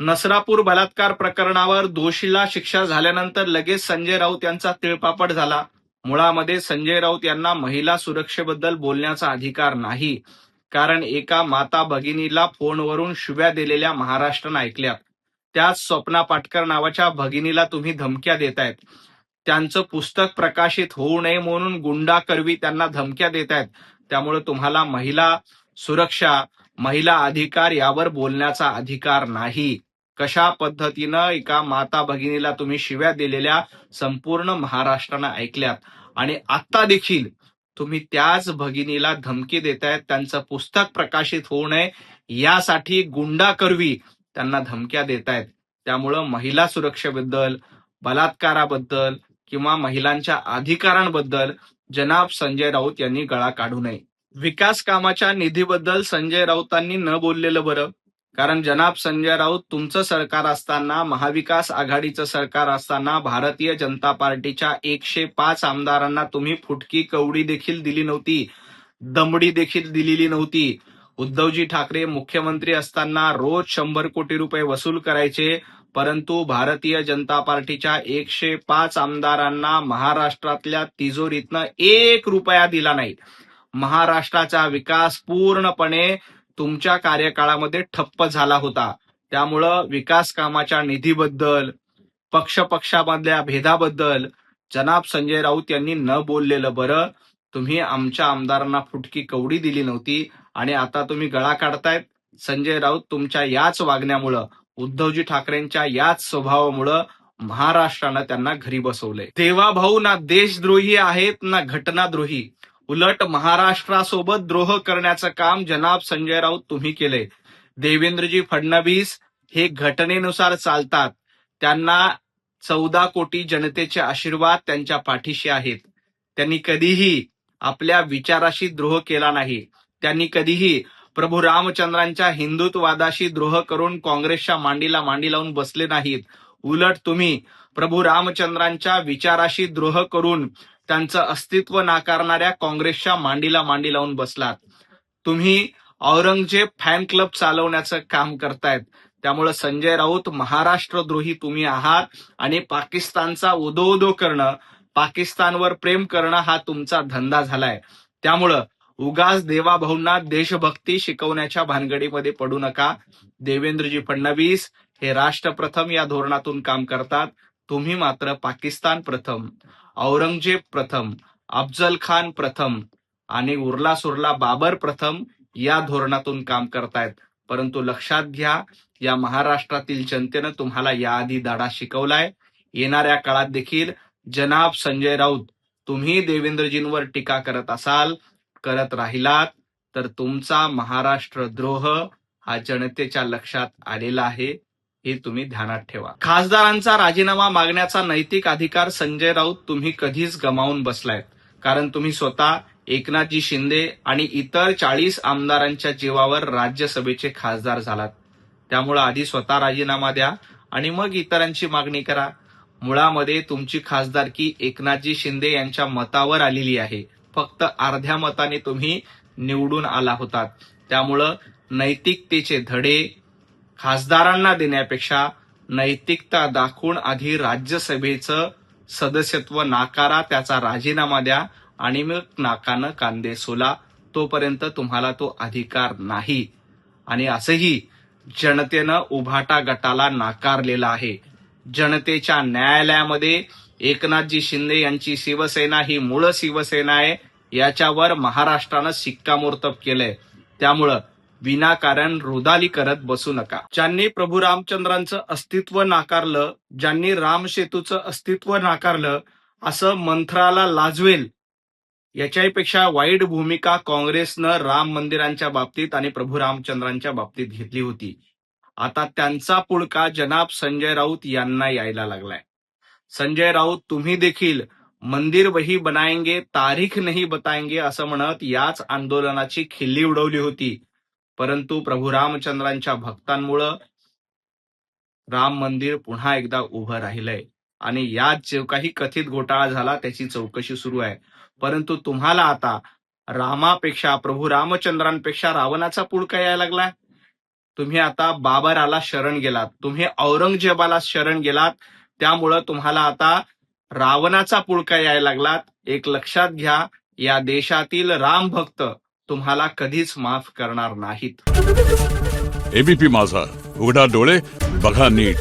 नसरापूर बलात्कार प्रकरणावर दोषीला शिक्षा झाल्यानंतर लगेच संजय राऊत यांचा तिळपापड झाला. मुळामध्ये संजय राऊत यांना महिला सुरक्षेबद्दल बोलण्याचा अधिकार नाही. कारण एका माता भगिनीला फोनवरून शिव्या दिलेल्या महाराष्ट्रानं ऐकल्यात. त्याच स्वप्ना पाटकर नावाच्या भगिनीला तुम्ही धमक्या देतायत. त्यांचं पुस्तक प्रकाशित होऊ नये म्हणून गुंडाकरवी त्यांना धमक्या देतायत. त्यामुळे तुम्हाला महिला सुरक्षा, महिला अधिकार यावर बोलण्याचा अधिकार नाही. कशा पद्धतीनं एका माता भगिनीला तुम्ही शिव्या दिलेल्या संपूर्ण महाराष्ट्रानं ऐकल्यात आणि आता देखील तुम्ही त्याच भगिनीला धमकी देतायत. त्यांचं पुस्तक प्रकाशित होऊ नये यासाठी गुंडाकरवी त्यांना धमक्या देतायत. त्यामुळं महिला सुरक्षेबद्दल, बलात्काराबद्दल किंवा महिलांच्या अधिकारांबद्दल जनाब संजय राऊत यांनी गळा काढू नये. विकास कामाच्या निधीबद्दल संजय राऊतांनी न बोललेलं बरं. कारण जनाब संजय राऊत तुमचं सरकार असताना, महाविकास आघाडीचं सरकार असताना भारतीय जनता पार्टीच्या 105 आमदारांना तुम्ही फुटकी कवडी देखील दिली नव्हती, दमडी देखील दिलेली नव्हती. उद्धवजी ठाकरे मुख्यमंत्री असताना रोज 100 कोटी रुपये वसूल करायचे, परंतु भारतीय जनता पार्टीच्या 105 आमदारांना महाराष्ट्रातल्या तिजोरीतनं 1 रुपया दिला नाही. महाराष्ट्राचा विकास पूर्णपणे तुमच्या कार्यकाळामध्ये ठप्प झाला होता. त्यामुळं विकास कामाच्या निधीबद्दल, पक्षामधल्या भेदाबद्दल जनाब संजय राऊत यांनी न बोललेलं बरं. तुम्ही आमच्या आमदारांना फुटकी कवडी दिली नव्हती आणि आता तुम्ही गळा काढतायत. संजय राऊत तुमच्या याच वागण्यामुळं, उद्धवजी ठाकरेंच्या याच स्वभावामुळं महाराष्ट्रानं त्यांना घरी बसवलंय. देवाभाऊ ना देशद्रोही आहेत ना घटनाद्रोही. उलट महाराष्ट्रासोबत द्रोह करण्याचं काम जनाब संजय राऊत तुम्ही केलंय. देवेंद्रजी फडणवीस हे घटनेनुसार चालतात. त्यांना 14 कोटी जनतेचे आशीर्वाद त्यांच्या पाठीशी आहेत. त्यांनी कधीही आपल्या विचाराशी द्रोह केला नाही. त्यांनी कधीही प्रभू रामचंद्रांच्या हिंदुत्ववादाशी द्रोह करून काँग्रेसच्या मांडीला मांडी लावून बसले नाहीत. उलट तुम्ही प्रभू रामचंद्रांच्या विचाराशी द्रोह करून त्यांचं अस्तित्व नाकारणाऱ्या काँग्रेसच्या मांडीला मांडी लावून बसलात. तुम्ही औरंगजेब फॅन क्लब चालवण्याचं काम करतायत. त्यामुळे संजय राऊत महाराष्ट्रद्रोही तुम्ही आहात आणि पाकिस्तानचा उदो करणं, पाकिस्तानवर प्रेम करणं हा तुमचा धंदा झालाय. त्यामुळं उगाच देवाभाऊंना देशभक्ती शिकवण्याच्या भानगडीमध्ये पडू नका. देवेंद्रजी फडणवीस हे राष्ट्र प्रथम या धोरणातून काम करतात. तुम्ही मात्र पाकिस्तान प्रथम, औरंगजेब प्रथम, अफजल खान प्रथम आणि उरला सुरला बाबर प्रथम या धोरणातून काम करतायत. परंतु लक्षात घ्या, या महाराष्ट्रातील जनतेनं तुम्हाला याआधी धडा शिकवलाय. येणाऱ्या काळात देखील जनाब संजय राऊत तुम्ही देवेंद्रजींवर टीका करत राहिलात तर तुमचा महाराष्ट्र द्रोह हा जनतेच्या लक्षात आलेला आहे, हे तुम्ही ध्यानात ठेवा. खासदारांचा राजीनामा मागण्याचा नैतिक अधिकार संजय राऊत तुम्ही कधीच गमावून बसलायत. कारण तुम्ही स्वतः एकनाथजी शिंदे आणि इतर 40 आमदारांच्या जीवावर राज्यसभेचे खासदार झालात. त्यामुळे आधी स्वतः राजीनामा द्या आणि मग इतरांची मागणी करा. मुळामध्ये तुमची खासदारकी एकनाथजी शिंदे यांच्या मतावर आलेली आहे. फक्त अर्ध्या मताने तुम्ही निवडून आला होतात. त्यामुळं नैतिकतेचे धडे खासदारांना देण्यापेक्षा नैतिकता दाखवून आधी राज्यसभेचं सदस्यत्व नाकारा, त्याचा राजीनामा द्या आणि मग नाकानं कांदे सोला. तोपर्यंत तुम्हाला तो अधिकार नाही. आणि असंही जनतेनं उभाटा गटाला नाकारलेला आहे. जनतेच्या न्यायालयामध्ये एकनाथजी शिंदे यांची शिवसेना ही मूळ शिवसेना आहे याच्यावर महाराष्ट्रानं शिक्कामोर्तब केलंय. त्यामुळं विनाकारण रुदाली करत बसू नका. ज्यांनी प्रभू रामचंद्रांचं अस्तित्व नाकारलं, ज्यांनी रामसेतूचं अस्तित्व नाकारलं, असं मंत्राला लाजवेल याच्यापेक्षा वाईट भूमिका काँग्रेसनं राम मंदिरांच्या बाबतीत आणि प्रभू रामचंद्रांच्या बाबतीत घेतली होती. आता त्यांचा पुळका जनाब संजय राऊत यांना यायला लागलाय. संजय राऊत तुम्ही देखील मंदिर वही बनाएंगे, तारीख नहीं बताएंगे असं म्हणत याच आंदोलनाची खिल्ली उडवली होती. परंतु प्रभू रामचंद्रांच्या भक्तांमुळं राम मंदिर पुन्हा एकदा उभं राहिलंय आणि यात जो काही कथित घोटाळा झाला त्याची चौकशी सुरू आहे. परंतु तुम्हाला आता रामापेक्षा, प्रभू रामचंद्रांपेक्षा रावणाचा पुळका यायला लागलाय. तुम्ही आता बाबराला शरण गेलात, तुम्ही औरंगजेबाला शरण गेलात, त्यामुळं तुम्हाला आता रावणाचा पुळका यायला लागलात. एक लक्षात घ्या, या देशातील राम भक्त तुम्हाला कधीच माफ करणार नाहीत. एबीपी माझा, उघडा डोळे बघा नीट.